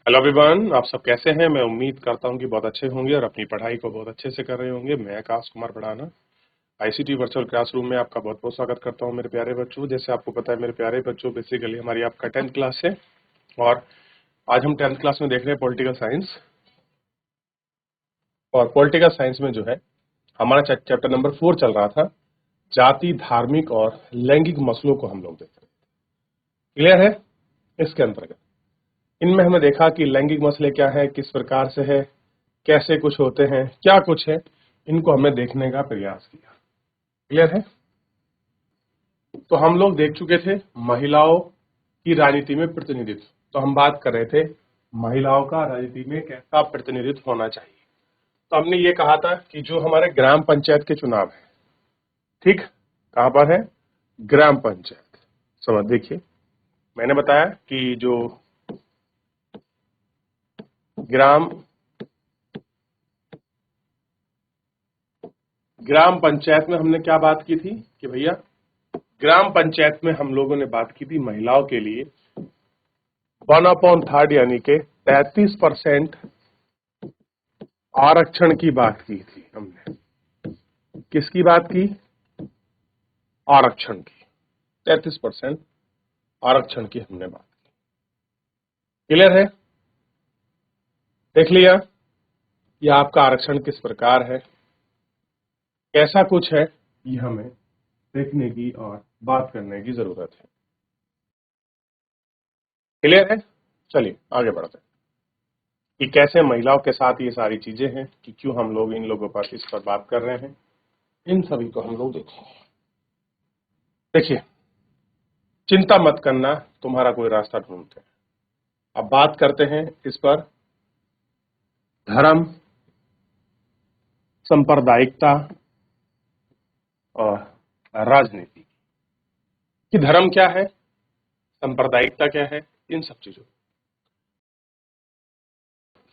Hello everyone, आप सब कैसे हैं। मैं उम्मीद करता हूं कि बहुत अच्छे होंगे और अपनी पढ़ाई को बहुत अच्छे से कर रहे होंगे। मैं आकाश कुमार बढ़ाना आईसीटी वर्चुअल क्लासरूम में आपका बहुत बहुत स्वागत करता हूं मेरे प्यारे बच्चों। जैसे आपको पता है मेरे प्यारे बच्चों, बेसिकली हमारी आपका 10th क्लास है और आज हम 10th क्लास में देख रहे हैं पॉलिटिकल साइंस। और पॉलिटिकल साइंस में जो है हमारा चैप्टर नंबर 4 चल रहा था, जाति, धार्मिक और लैंगिक मसलों को हम लोग देख रहे थे। क्लियर है। इसके अंतर्गत इनमें हमने देखा कि लैंगिक मसले क्या है, किस प्रकार से है, कैसे कुछ होते हैं, क्या कुछ है, इनको हमने देखने का प्रयास किया। क्लियर है। तो हम लोग देख चुके थे महिलाओं की राजनीति में प्रतिनिधित्व। तो हम बात कर रहे थे महिलाओं का राजनीति में कैसा प्रतिनिधित्व होना चाहिए। तो हमने ये कहा था कि जो हमारे ग्राम पंचायत के चुनाव है, ठीक, कहां पर है, ग्राम पंचायत। समझ देखिए, मैंने बताया कि जो ग्राम पंचायत में हमने क्या बात की थी कि भैया ग्राम पंचायत में हम लोगों ने बात की थी महिलाओं के लिए 1/3 यानी के 33% आरक्षण की बात की थी हमने। किसकी बात की, आरक्षण की। 33% आरक्षण की हमने बात की। क्लियर है। देख लिया ये आपका आरक्षण किस प्रकार है, कैसा कुछ है, ये हमें देखने की और बात करने की जरूरत है। क्लियर है। चलिए आगे बढ़ते हैं कि कैसे महिलाओं के साथ ये सारी चीजें हैं, कि क्यों हम लोग इन लोगों पर इस पर बात कर रहे हैं, इन सभी को हम लोग देखेंगे। देखिए, चिंता मत करना, तुम्हारा कोई रास्ता ढूंढते हैं। अब बात करते हैं इस पर धर्म, सांप्रदायिकता और राजनीति। कि धर्म क्या है, सांप्रदायिकता क्या है, इन सब चीजों।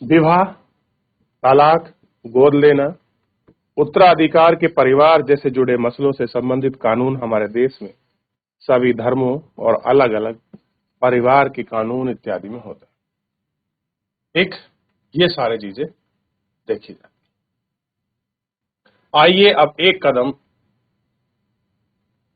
विवाह, तलाक, गोद लेना, उत्तराधिकार के परिवार जैसे जुड़े मसलों से संबंधित कानून हमारे देश में सभी धर्मों और अलग अलग परिवार के कानून इत्यादि में होता है। एक ये सारे चीजें देखी जाती। आइए अब एक कदम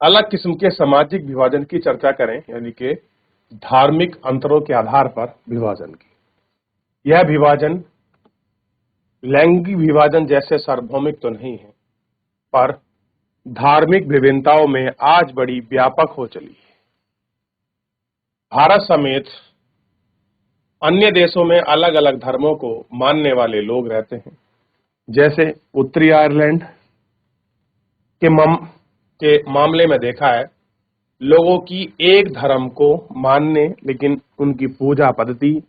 अलग किस्म के सामाजिक विभाजन की चर्चा करें, यानी कि धार्मिक अंतरों के आधार पर विभाजन की। यह विभाजन लैंगिक विभाजन जैसे सार्वभौमिक तो नहीं है, पर धार्मिक विभिन्नताओं में आज बड़ी व्यापक हो चली है। भारत समेत अन्य देशों में अलग अलग धर्मों को मानने वाले लोग रहते हैं। जैसे उत्तरी आयरलैंड के मामले में देखा है, लोगों की एक धर्म को मानने, लेकिन उनकी पूजा पद्धति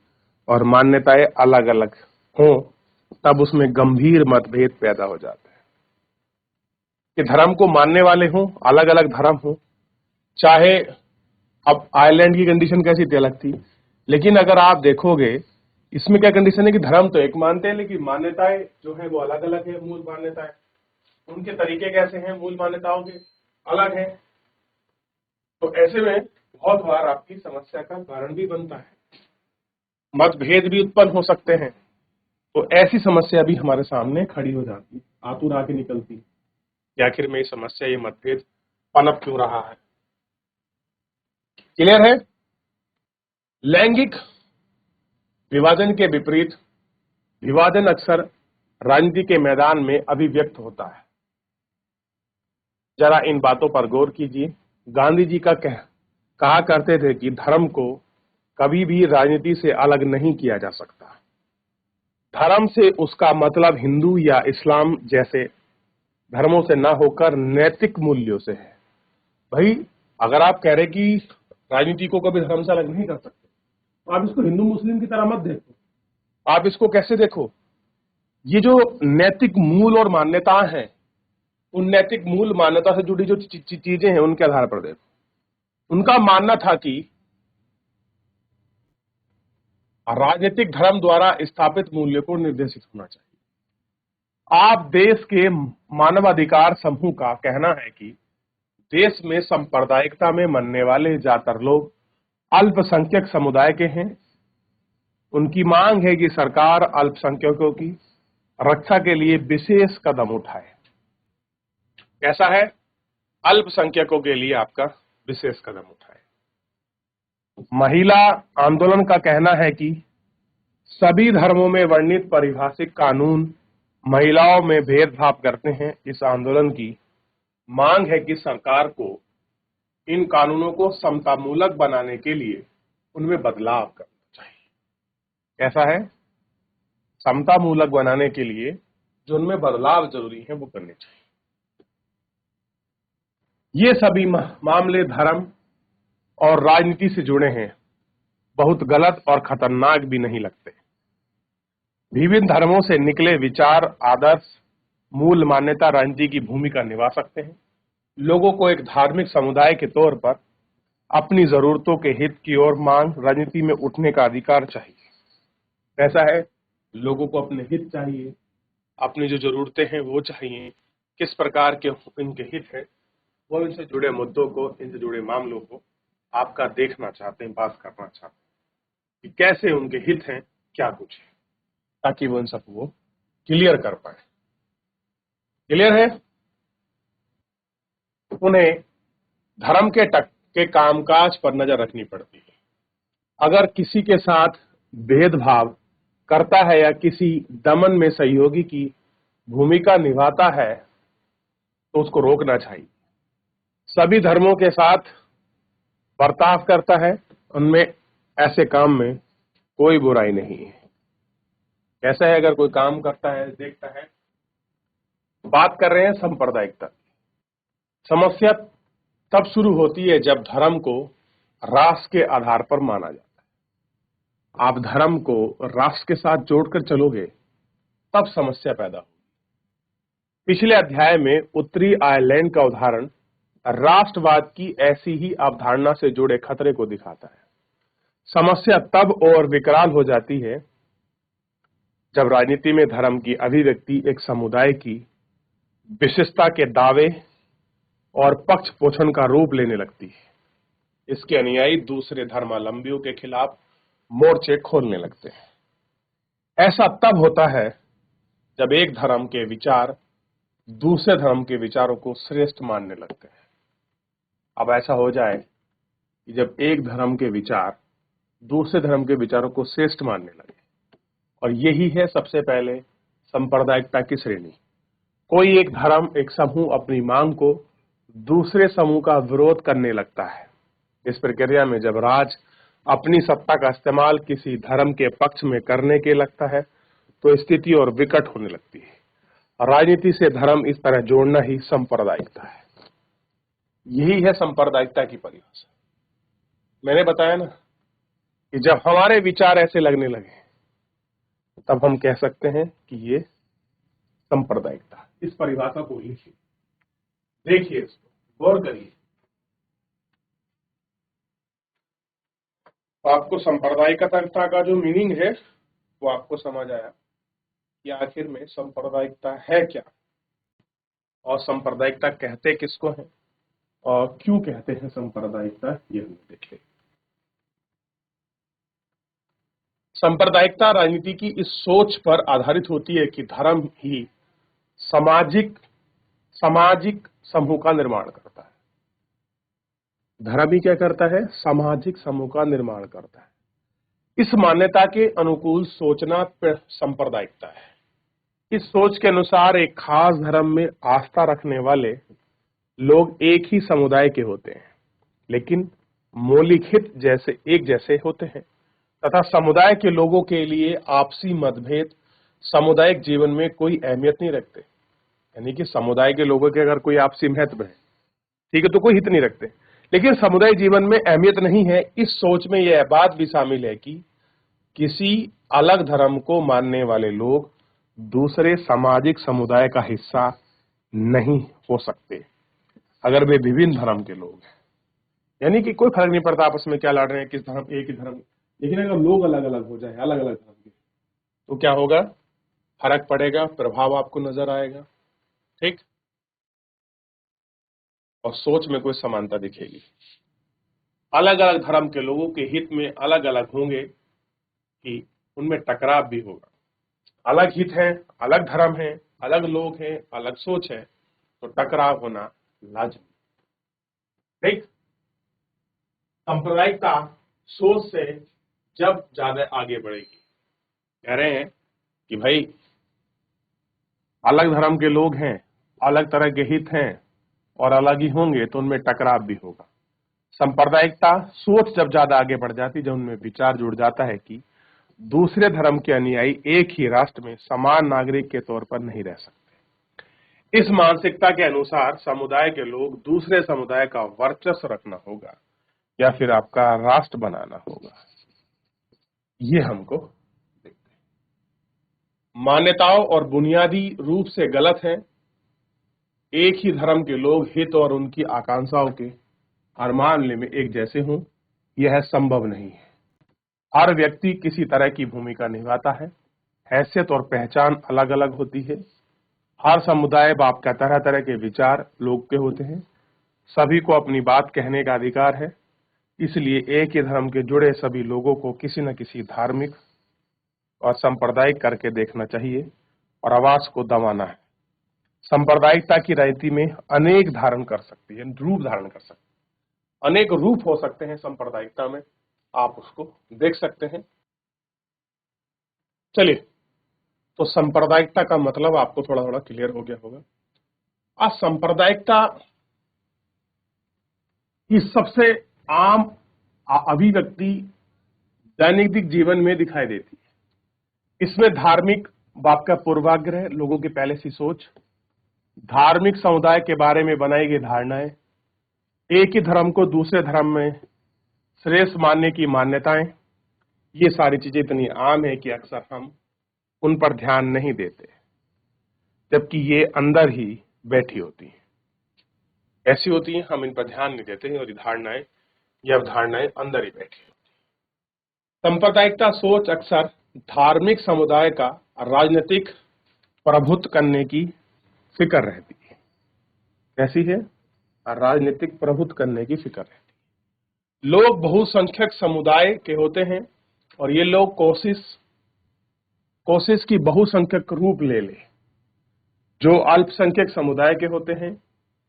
और मान्यताएं अलग अलग हों, तब उसमें गंभीर मतभेद पैदा हो जाते हैं। कि धर्म को मानने वाले हों, अलग अलग धर्म हों, चाहे अब आयरलैंड की कंडीशन कैसी थी, अलग थी, लेकिन अगर आप देखोगे इसमें क्या कंडीशन है कि धर्म तो एक मानते हैं, लेकिन मान्यताएं जो है वो अलग अलग है। मूल मान्यताएं, उनके तरीके कैसे हैं, मूल मान्यताओं के अलग हैं। तो ऐसे में बहुत बार आपकी समस्या का कारण भी बनता है, मतभेद भी उत्पन्न हो सकते हैं। तो ऐसी समस्या भी हमारे सामने खड़ी हो जाती, आतुर आके निकलती कि आखिर में ये समस्या, ये मतभेद पनप क्यों रहा है। क्लियर है। लैंगिक विभाजन के विपरीत विभाजन अक्सर राजनीति के मैदान में अभिव्यक्त होता है। जरा इन बातों पर गौर कीजिए। गांधी जी कहा करते थे कि धर्म को कभी भी राजनीति से अलग नहीं किया जा सकता। धर्म से उसका मतलब हिंदू या इस्लाम जैसे धर्मों से ना होकर नैतिक मूल्यों से है। भाई, अगर आप कह रहे कि राजनीति को कभी धर्म से अलग नहीं कर सकते, तो आप इसको हिंदू मुस्लिम की तरह मत देखो। आप इसको कैसे देखो, ये जो नैतिक मूल और मान्यताएं हैं, उन नैतिक मूल मान्यता से जुड़ी जो चीजें हैं, उनके आधार पर देखो। उनका मानना था कि राजनीतिक धर्म द्वारा स्थापित मूल्य को निर्देशित होना चाहिए। आप देश के मानवाधिकार समूह का कहना है कि देश में सांप्रदायिकता में मानने वाले ज्यादातर लोग अल्पसंख्यक समुदाय के हैं उनकी मांग है कि सरकार अल्पसंख्यकों की रक्षा के लिए विशेष कदम उठाए। कैसा है? अल्पसंख्यकों के लिए आपका विशेष कदम उठाए। महिला आंदोलन का कहना है कि सभी धर्मों में वर्णित पारिभाषिक कानून महिलाओं में भेदभाव करते हैं। इस आंदोलन की मांग है कि सरकार को इन कानूनों को समतामूलक बनाने के लिए उनमें बदलाव करना चाहिए। कैसा है? समतामूलक बनाने के लिए जो उनमें बदलाव जरूरी है वो करने चाहिए। ये सभी मामले धर्म और राजनीति से जुड़े हैं, बहुत गलत और खतरनाक भी नहीं लगते। विभिन्न धर्मों से निकले विचार, आदर्श, मूल मान्यता राजनीति की भूमिका निभा सकते हैं। लोगों को एक धार्मिक समुदाय के तौर पर अपनी जरूरतों के हित की ओर मांग राजनीति में उठने का अधिकार चाहिए। ऐसा है, लोगों को अपने हित चाहिए, अपनी जो जरूरतें हैं वो चाहिए, किस प्रकार के इनके हित है वो इनसे जुड़े मुद्दों को, इनसे जुड़े मामलों को आपका देखना चाहते हैं, बात करना चाहते हैं कि कैसे उनके हित हैं, क्या कुछ है, ताकि वो इन सबको क्लियर कर पाए। क्लियर है? उन्हें धर्म के कामकाज पर नजर रखनी पड़ती है। अगर किसी के साथ भेदभाव करता है या किसी दमन में सहयोगी की भूमिका निभाता है तो उसको रोकना चाहिए। सभी धर्मों के साथ बर्ताव करता है, उनमें ऐसे काम में कोई बुराई नहीं है। कैसा है? अगर कोई काम करता है, देखता है। बात कर रहे हैं सांप्रदायिकता। समस्या तब शुरू होती है जब धर्म को राष्ट्र के आधार पर माना जाता है। आप धर्म को राष्ट्र के साथ जोड़कर चलोगे तब समस्या पैदा होगी। पिछले अध्याय में उत्तरी आयरलैंड का उदाहरण राष्ट्रवाद की ऐसी ही अवधारणा से जुड़े खतरे को दिखाता है। समस्या तब और विकराल हो जाती है जब राजनीति में धर्म की अभिव्यक्ति एक समुदाय की विशिष्टता के दावे और पक्ष पोषण का रूप लेने लगती है। इसके अनुयायी दूसरे धर्मावलंबियों के खिलाफ मोर्चे खोलने लगते हैं। ऐसा तब होता है जब एक धर्म के विचार दूसरे धर्म के विचारों को श्रेष्ठ मानने लगते हैं। अब ऐसा हो जाए कि जब एक धर्म के विचार दूसरे धर्म के विचारों को श्रेष्ठ मानने लगे, और यही है सबसे पहले सांप्रदायिकता की श्रेणी। कोई एक धर्म, एक समूह अपनी मांग को दूसरे समूह का विरोध करने लगता है। इस प्रक्रिया में जब राज अपनी सत्ता का इस्तेमाल किसी धर्म के पक्ष में करने के लगता है तो स्थिति और विकट होने लगती है। राजनीति से धर्म इस तरह जोड़ना ही सांप्रदायिकता है। यही है सांप्रदायिकता की परिभाषा। मैंने बताया ना कि जब हमारे विचार ऐसे लगने लगे तब हम कह सकते हैं कि ये सांप्रदायिकता। इस परिभाषा को लिखिए, देखिए, इसको गौर करिए तो आपको सांप्रदायिकता का जो मीनिंग है वो आपको समझ आया कि आखिर में सांप्रदायिकता है क्या, और सांप्रदायिकता कहते किसको है और क्यों कहते हैं सांप्रदायिकता, ये हम देखें। सांप्रदायिकता राजनीति की इस सोच पर आधारित होती है कि धर्म ही सामाजिक समूह का निर्माण करता है। धर्म ही क्या करता है? सामाजिक समूह का निर्माण करता है। इस मान्यता के अनुकूल सोचना सांप्रदायिकता है। इस सोच के अनुसार एक खास धर्म में आस्था रखने वाले लोग एक ही समुदाय के होते हैं, लेकिन मौलिक हित एक जैसे होते हैं, तथा समुदाय के लोगों के लिए आपसी मतभेद सामुदायिक जीवन में कोई अहमियत नहीं रखते। यानी कि समुदाय के लोगों के अगर कोई आपसी महत्व है, ठीक है, तो कोई हित नहीं रखते, लेकिन समुदाय जीवन में अहमियत नहीं है। इस सोच में यह बात भी शामिल है कि किसी अलग धर्म को मानने वाले लोग दूसरे सामाजिक समुदाय का हिस्सा नहीं हो सकते अगर वे विभिन्न धर्म के लोग हैं। यानी कि कोई फर्क नहीं पड़ता आपस में क्या लड़ रहे हैं, किस धर्म, एक ही धर्म, लेकिन अगर लोग अलग अलग हो जाए, अलग अलग धर्म के, तो क्या होगा? फर्क पड़ेगा, प्रभाव आपको नजर आएगा, ठीक, और सोच में कोई समानता दिखेगी। अलग अलग धर्म के लोगों के हित में अलग अलग होंगे कि उनमें टकराव भी होगा। अलग हित है, अलग धर्म है, अलग लोग हैं, अलग सोच है, तो टकराव होना लाजमी। ठीक, सांप्रदायिकता सोच से जब ज्यादा आगे बढ़ेगी, कह रहे हैं कि भाई अलग धर्म के लोग हैं, अलग तरह के हित हैं और अलग ही होंगे, तो उनमें टकराव भी होगा। सांप्रदायिकता सोच जब ज्यादा आगे बढ़ जाती, जब उनमें विचार जुड़ जाता है कि दूसरे धर्म के अनुयायी एक ही राष्ट्र में समान नागरिक के तौर पर नहीं रह सकते। इस मानसिकता के अनुसार समुदाय के लोग दूसरे समुदाय का वर्चस्व रखना होगा या फिर आपका राष्ट्र बनाना होगा। ये हमको देखते हैं। मान्यताओं और बुनियादी रूप से गलत है। एक ही धर्म के लोग हित और उनकी आकांक्षाओं के हर मामले में एक जैसे हों, यह संभव नहीं है। हर व्यक्ति किसी तरह की भूमिका निभाता है, हैसियत और पहचान अलग अलग होती है। हर समुदाय बाप का तरह तरह के विचार लोग के होते हैं। सभी को अपनी बात कहने का अधिकार है। इसलिए एक ही धर्म के जुड़े सभी लोगों को किसी न किसी धार्मिक और सांप्रदायिक करके देखना चाहिए और आवाज को दबाना है। सांप्रदायिकता की राजनीति में अनेक धारण कर सकती है, रूप धारण कर सकती है। अनेक रूप हो सकते हैं सांप्रदायिकता में, आप उसको देख सकते हैं। चलिए, तो सांप्रदायिकता का मतलब आपको थोड़ा थोड़ा क्लियर हो गया होगा। आज सांप्रदायिकता की सबसे आम अभिव्यक्ति दैनिक जीवन में दिखाई देती है। इसमें धार्मिक बाप का पूर्वाग्रह, लोगों की पहले से सोच, धार्मिक समुदाय के बारे में बनाई गई धारणाएं, एक ही धर्म को दूसरे धर्म में श्रेष्ठ मानने की मान्यताएं, ये सारी चीजें इतनी आम है कि अक्सर हम उन पर ध्यान नहीं देते, जबकि ये अंदर ही बैठी होती हैं। ऐसी होती हैं, हम इन पर ध्यान नहीं देते हैं और धारणाएं, ये अवधारणाएं अंदर ही बैठी होती हैं। सांप्रदायिकता सोच अक्सर धार्मिक समुदाय का राजनीतिक प्रभुत्व करने की फिक्र रहती है। कैसी है? राजनीतिक प्रभुत्व करने की फिक्र रहती है। लोग बहुसंख्यक समुदाय के होते हैं और ये लोग कोशिश की बहुसंख्यक रूप ले ले। जो अल्पसंख्यक समुदाय के होते हैं,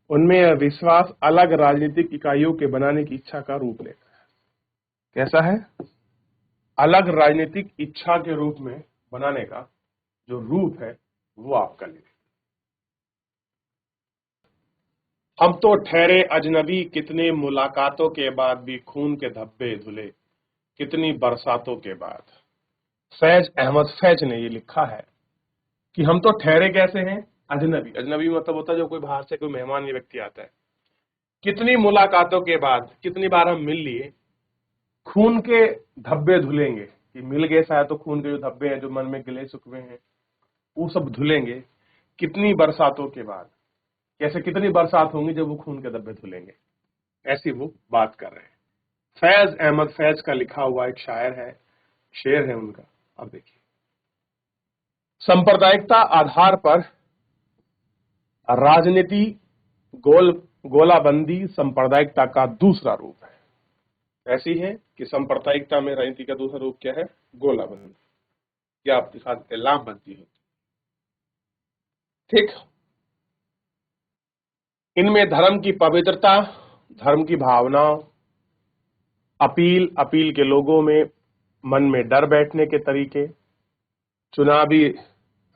उनमें यह विश्वास अलग राजनीतिक इकाइयों के बनाने की इच्छा का रूप लेता है। कैसा है? अलग राजनीतिक इच्छा के रूप में बनाने का जो रूप है वो आपका ले। हम तो ठहरे अजनबी, कितने मुलाकातों के बाद भी खून के धब्बे धुले, कितनी बरसातों के बाद। फैज अहमद फैज ने ये लिखा है कि हम तो ठहरे कैसे हैं? अजनबी। अजनबी मतलब होता है जो कोई बाहर से कोई मेहमान या व्यक्ति आता है। कितनी मुलाकातों के बाद, कितनी बार हम मिल लिए, खून के धब्बे धुलेंगे कि मिल गए शायद, तो खून के जो धब्बे हैं, जो मन में गिले शिकवे हैं, वो सब धुलेंगे। कितनी बरसातों के बाद, कैसे कितनी बरसात होंगी जब वो खून के धब्बे धुलेंगे, ऐसी वो बात कर रहे हैं। फैज अहमद फैज का लिखा हुआ एक शायर है, शेर है उनका। अब देखिए, सांप्रदायिकता आधार पर राजनीति गोलाबंदी सांप्रदायिकता का दूसरा रूप है। ऐसी है कि सांप्रदायिकता में राजनीति का दूसरा रूप क्या है? गोलाबंदी, या आप दिखा देते लामबंदी होती। ठीक, इनमें धर्म की पवित्रता, धर्म की भावना, अपील के लोगों में मन में डर बैठने के तरीके, चुनावी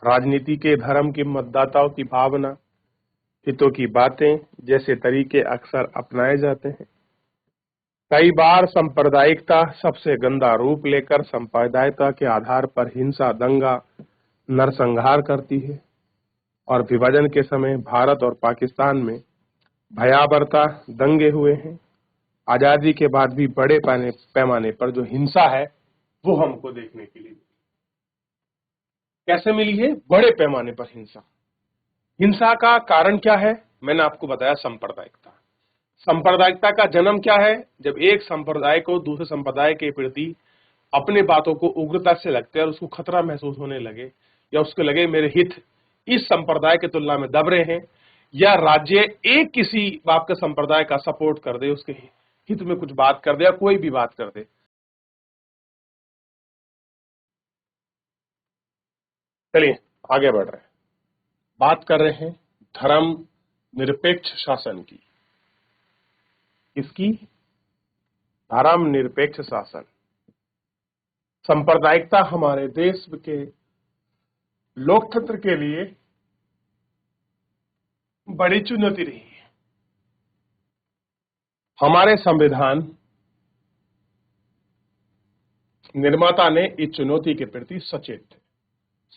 राजनीति के धर्म की मतदाताओं की भावना, हितों की बातें जैसे तरीके अक्सर अपनाए जाते हैं। कई बार सांप्रदायिकता सबसे गंदा रूप लेकर सांप्रदायिकता के आधार पर हिंसा, दंगा, नरसंहार करती है और विभाजन के समय भारत और पाकिस्तान में भयावहता दंगे हुए हैं। आजादी के बाद भी बड़े पैमाने पर जो हिंसा है वो हमको देखने के लिए मिली। कैसे मिली है? बड़े पैमाने पर हिंसा। हिंसा का कारण क्या है? मैंने आपको बताया, सांप्रदायिकता। सांप्रदायिकता का जन्म क्या है? जब एक संप्रदाय को दूसरे संप्रदाय के प्रति अपनी बातों को उग्रता से लगते और उसको खतरा महसूस होने लगे, या उसको लगे मेरे हित इस संप्रदाय की तुलना में दब रहे हैं, या राज्य एक किसी बाप के संप्रदाय का सपोर्ट कर दे, उसके हित में कुछ बात कर दे या कोई भी बात कर दे, चलिए आगे बढ़ रहे हैं, बात कर रहे हैं धर्म निरपेक्ष शासन की। किसकी? धर्म निरपेक्ष शासन। सांप्रदायिकता हमारे देश के लोकतंत्र के लिए बड़ी चुनौती रही है। हमारे संविधान निर्माता ने इस चुनौती के प्रति सचेत थे।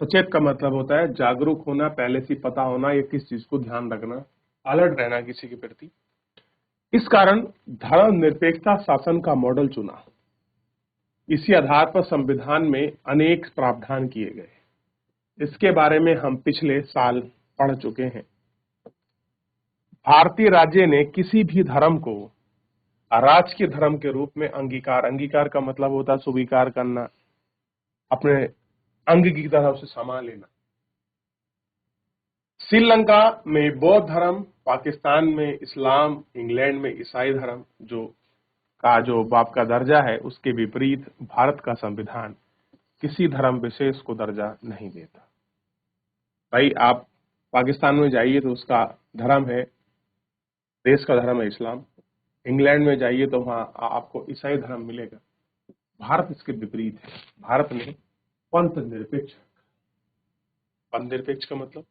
सचेत का मतलब होता है जागरूक होना, पहले से पता होना, या किस चीज को ध्यान रखना, अलर्ट रहना किसी के प्रति। इस कारण धर्म निरपेक्षता शासन का मॉडल चुना। इसी आधार पर संविधान में अनेक प्रावधान किए गए। इसके बारे में हम पिछले साल पढ़ चुके हैं। भारतीय राज्य ने किसी भी धर्म को राजकीय धर्म के रूप में अंगीकार का मतलब होता है स्वीकार करना, अपने अंग की तरफ से सामान लेना। श्रीलंका में बौद्ध धर्म, पाकिस्तान में इस्लाम, इंग्लैंड में ईसाई धर्म जो बाप का दर्जा है, उसके विपरीत भारत का संविधान किसी धर्म विशेष को दर्जा नहीं देता। भाई आप पाकिस्तान में जाइए तो उसका धर्म है, देश का धर्म है इस्लाम। इंग्लैंड में जाइए तो वहां आपको ईसाई धर्म मिलेगा। भारत इसके विपरीत है। भारत ने पंथ निरपेक्ष। पंथ निरपेक्ष का मतलब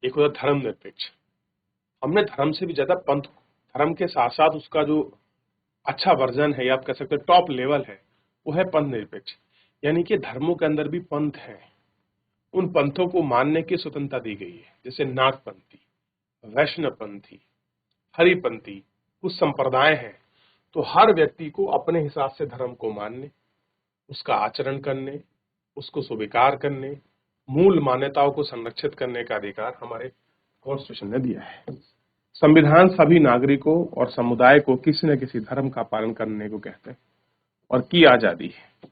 एक होता धर्म निरपेक्ष। हमने धर्म से भी ज्यादा पंथ, धर्म के साथ साथ उसका जो अच्छा वर्जन है, या आप कह सकते हैं टॉप लेवल है, वो है पंथ निरपेक्ष। यानी कि धर्मों के अंदर भी पंथ है, उन पंथों को मानने की स्वतंत्रता दी गई है। जैसे नागपंथी, वैष्णवपंथी, हरिपंथी कुछ संप्रदाय हैं, तो हर व्यक्ति को अपने हिसाब से धर्म को मानने, उसका आचरण करने, उसको स्वीकार करने, मूल मान्यताओं को संरक्षित करने का अधिकार हमारे कॉन्स्टिट्यूशन ने दिया है। संविधान सभी नागरिकों और समुदाय को किसी न किसी धर्म का पालन करने को कहते हैं और की आजादी है।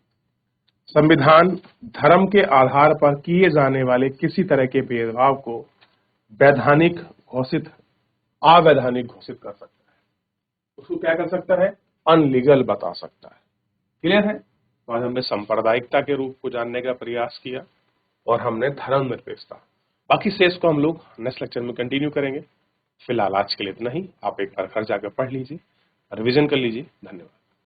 संविधान धर्म के आधार पर किए जाने वाले किसी तरह के भेदभाव को वैधानिक घोषित, अवैधानिक घोषित कर सकता है। उसको क्या कर सकता है? अनलीगल बता सकता है। क्लियर है? तो आज हमने सांप्रदायिकता के रूप को जानने का प्रयास किया और हमने धर्म निरपेक्षता। बाकी शेष को हम लोग नेक्स्ट लेक्चर में कंटिन्यू करेंगे। फिलहाल आज के लिए इतना ही। आप एक बार घर जाकर पढ़ लीजिए, रिवीजन कर लीजिए। धन्यवाद।